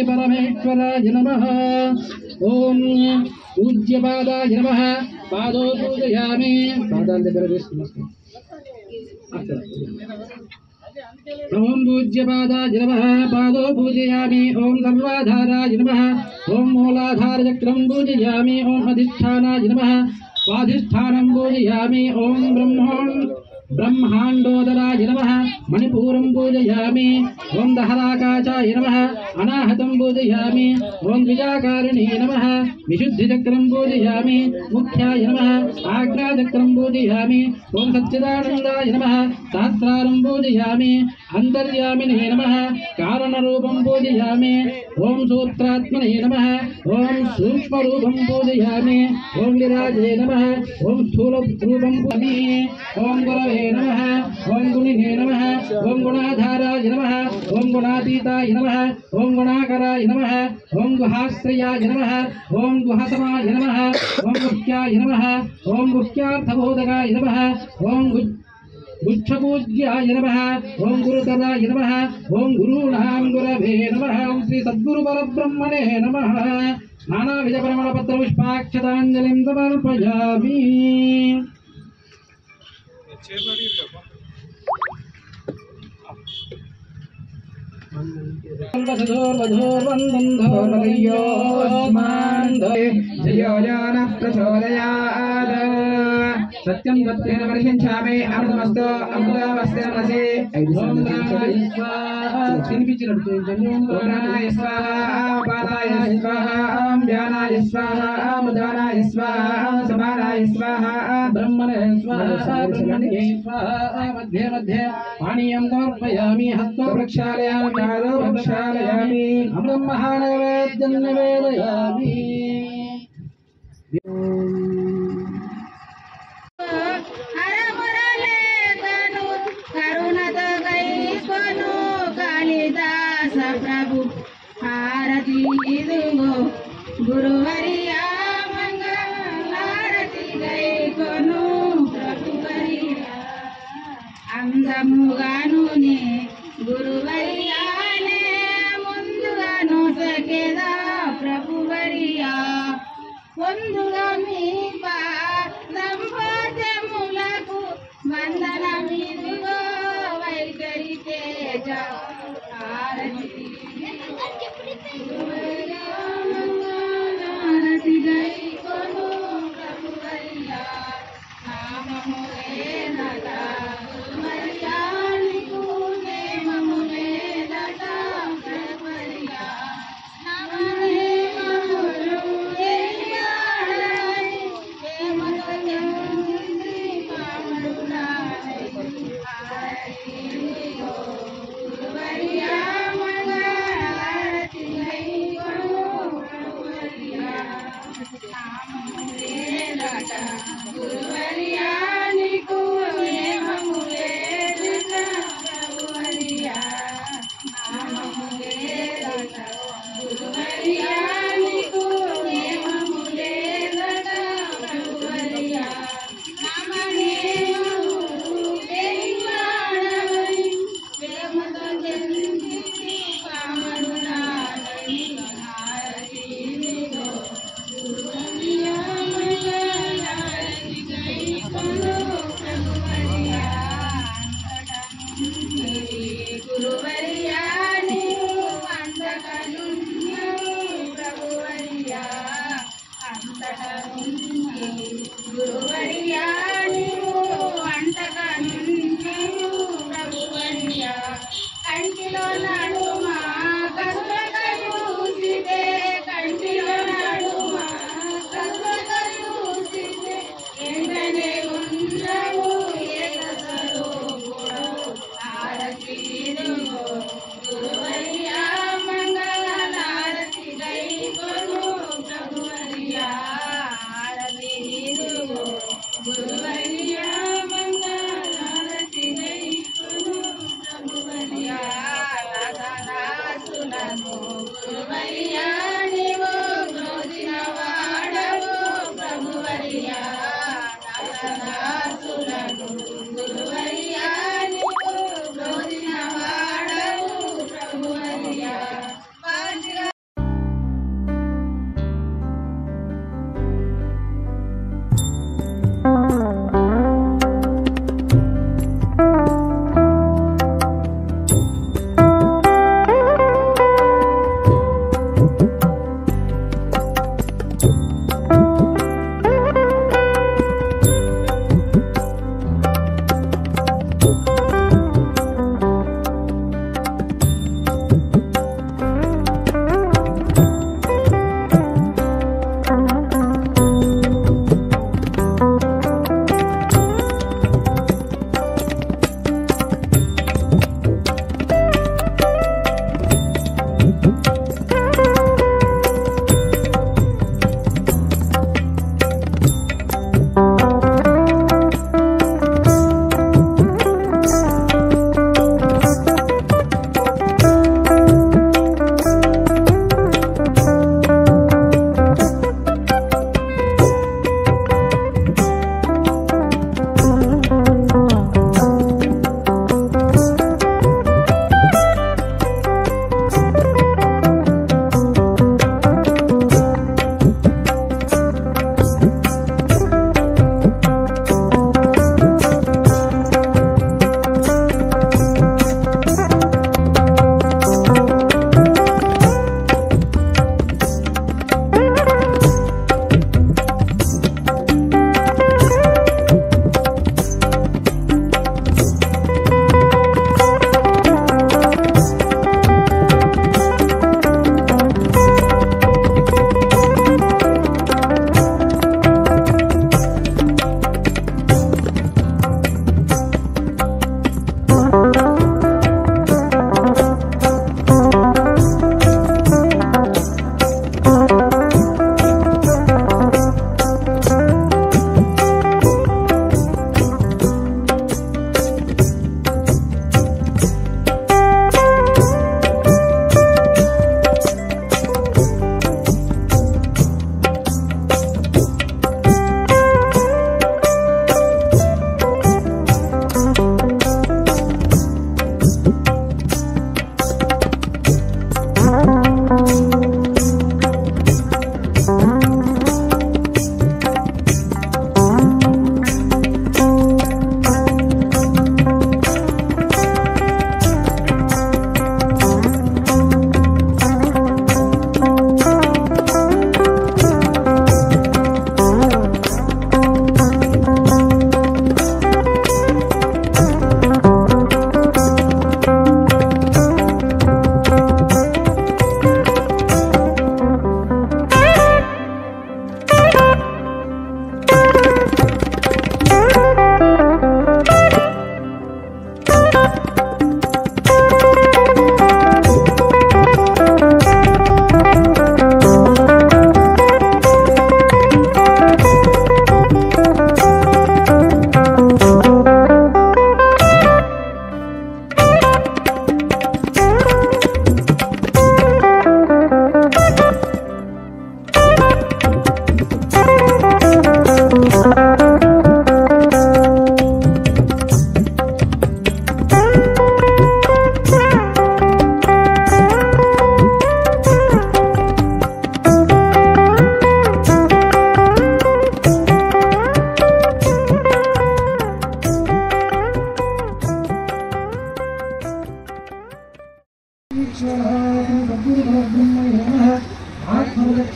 परमेश्वराय नमः। ओम पूज्यपादाय नमः। पादो पूजयामि। पादाल దగ్గర వేసుకున్నాను। ओम पूज्यपादाय नमः। पादो पूजयामि। ओम सर्वाधाराय नमः। ओम मूलाधार चक्रं पूजयामि। ओम अधिष्ठानाय नमः। स्वाधिष्ठानं पूजयामि। ओम ब्रह्मांडोदराय नमः। मणिपूरं पूजयामि। ओम दहराकाशाय नमः। अनाहतं पूजयामि। ओम द्विजाकारिणे नमः। विशुद्धिचक्रं पूजयामि। मुख्याय नमः। आज्ञाचक्रं पूजयामि। ओम सच्चिदानन्दाय नमः। सहस्रारं पूजयामि। अंतर्यामिने नमः। कारणरूपं पूजयामि। ओम सूत्रात्मने नमः। ओम सूक्ष्मरूपं पूजयामि। ओम विराजे नमः। ओम स्थूलरूपं पूजयामि। ओम गुरवे नमः। ओम गुणिने नमः। ओम गुणाधाराय नमः। ओम गुणातीताय नमः। ओम गुणाकराय नमः। ओम गुहाश्रयाय नमः। ओम गुहतमाय नमः। ओम गुह्याय नमः। ओम गुह्यार्थबोधकाय नमः। ओम गुच्छपूज्याय नमः। ओम गुरुतराय नमः। ओम गुरूणां गुरवे नमः। ओम श्री सद्गुरु परब्रह्मणे नमः। नानाविध परिमलपत्र पुष्पाक्षताञ्जलिं समर्पयामि। सत्यं सत्येन परिषिञ्चामि। अमृतमस्तु अमृतावस्तेनमसि। प्राणाय स्वाहा पानाय स्वाहा व्यानाय स्वाहा उदानाय स्वाहा समानाय स्वाहा ब्रह्मणे स्वाहा ब्रह्मणे स्वाहा। मध्ये मध्ये पानीयं समर्पयामि। हस्तो प्रक्षालयामि। पादो प्रक्षालयामि। अमृतं महानैवेद्यं निवेदयामि। गुरुवरिया मंगलारती गई कोनु प्रभुवरिया अंदमुगानु ने गुरुवरिया ने मुंदुगानु सकेदा प्रभुवरिया పొందుగా మీ సంపాద్యములకు వందన మీదుగో వైఖరి తేజ ఆరతి ఆరతి గై కొను ప్రభువరియా నామములే నట గురువరియా నీకు నేమములే నట ప్రభువరియా నామములే Guru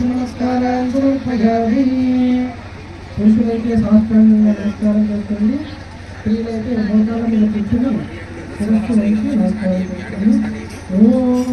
నమస్కారాన్ని సమర్పయామి. పురుషులైతే శాస్త్రాన్ని నమస్కారం చేస్తుంది, స్త్రీలైతే మోకాళ్ళ మీద కూర్చుని శిరస్సు వైపు నమస్కారం చేస్తుంది. ఓం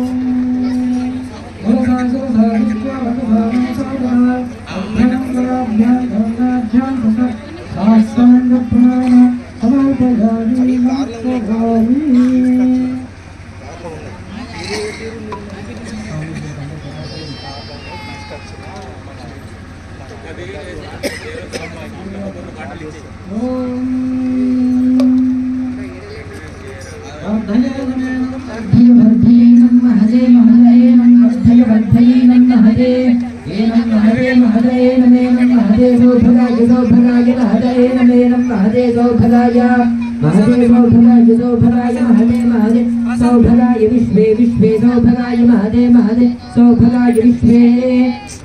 सौभगाय विश्वे विश्वे सौभगाय महदे महदे सौभगाय विश्वे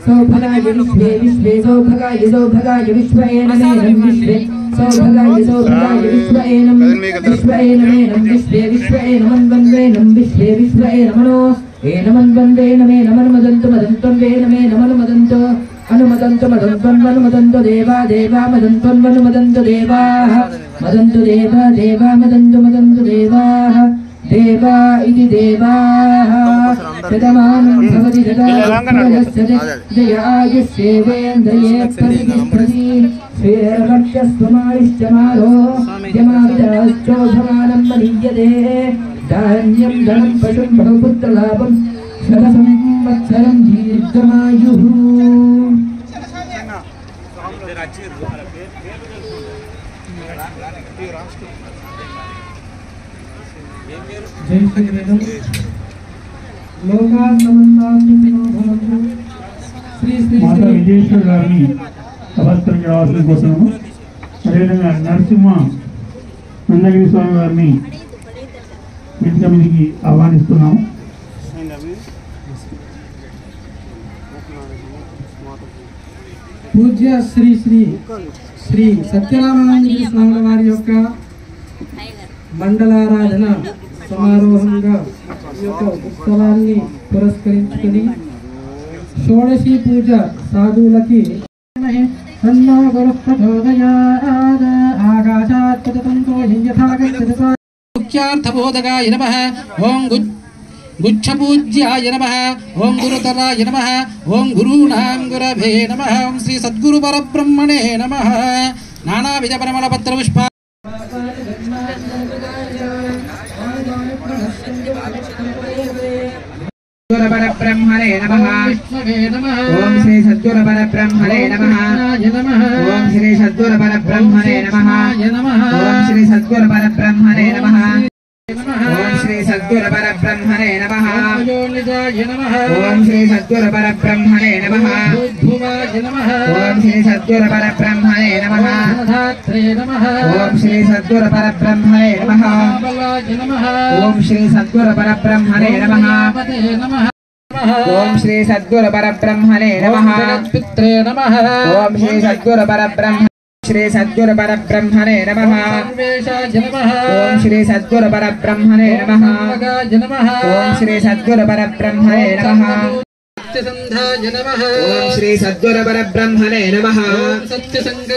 सौभगाय विश्वे विश्वे सौभगाय सौभगाय विश्वे नमेनं विश्वे सौभगाय विश्वे नमेनं विश्वे विश्वे नमन वन्दे नम विश्वे विश्वे नमनो हे नमन वन्दे नमे नमन मदन्तु मदन्तं वे नमे नमन मदन्तो अनुमदन्तु मदन्तो देवा देवा मदन्तो अनुमदन्तु देवाः मदन्तु देवा देवा मदन्तु देवाः देवा इति देवाः शतमानं भवति जयायुष्येवेन्द्रिये प्रतिष्ठति श्रीरक्षस्वमायुष्यमारो यमाविदाश्चोभमानं मनीयते धान्यं धनं पशुं बहुपुत्रलाभं शतसंवत्सरं दीर्घमायुः. जय श्री वेदम लोका समन्तात्मनो भवतु. श्री श्री माता विजयेश्वर गारिनी అవసరం రావాల్సిన కోసము అదేవిధంగా నరసింహ నందగిరి స్వామి గారిని వేదిక మీదకి ఆహ్వానిస్తున్నాము. పూజ్య శ్రీ శ్రీ శ్రీ సత్యనారాయణగిరి స్వామి వారి యొక్క మండలారాధన సమారోహంగా ఈ యొక్క ఉత్సవాన్ని పురస్కరించుకుని షోడశి పూజ సాధువులకి ముఖ్యార్థబోధకాయ నమః. ఓం గుచ్చపూజ్యాయ నమః. ఓం గురుతరాయ నమః. ఓం గురూణాం గురవే నమః. ఓం శ్రీ సద్గురు పరబ్రహ్మణే నమః. నానావిధ పరిమళ పత్ర పుష్ప परब्रह्मणे नमः. ओम श्री सद्गुरु परब्रह्मणे नमः. ओम श्री सद्गुरु परब्रह्मणे नमः. ओम श्री सद्गुरु परब्रह्मणे नमः. ओम श्री सद्गुरु परब्रह्मणे नमः. ओम श्री सद्गुरु परब्रह्मणे नमः. ओम श्री सद्गुरु परब्रह्मणे नमः. ओम श्री सद्गुरु परब्रह्मणे नमः. ओम श्री सद्गुरु परब्रह्मणे नमः. ओम श्री सद्गुरु परब्रह्मणे नमः. पित्रे नमः. ओम श्री सद्गुरु परब्रह्म श्री सद्गुरु परब्रह्मणे नमः. ओम श्री सद्गुरु परब्रह्मणे नमः. ओम श्री सद्गुरु परब्रह्मणे नमः. सत्यसन्धाय नमः. ओम श्री सद्गुरु परब्रह्मणे नमः. सत्यसंग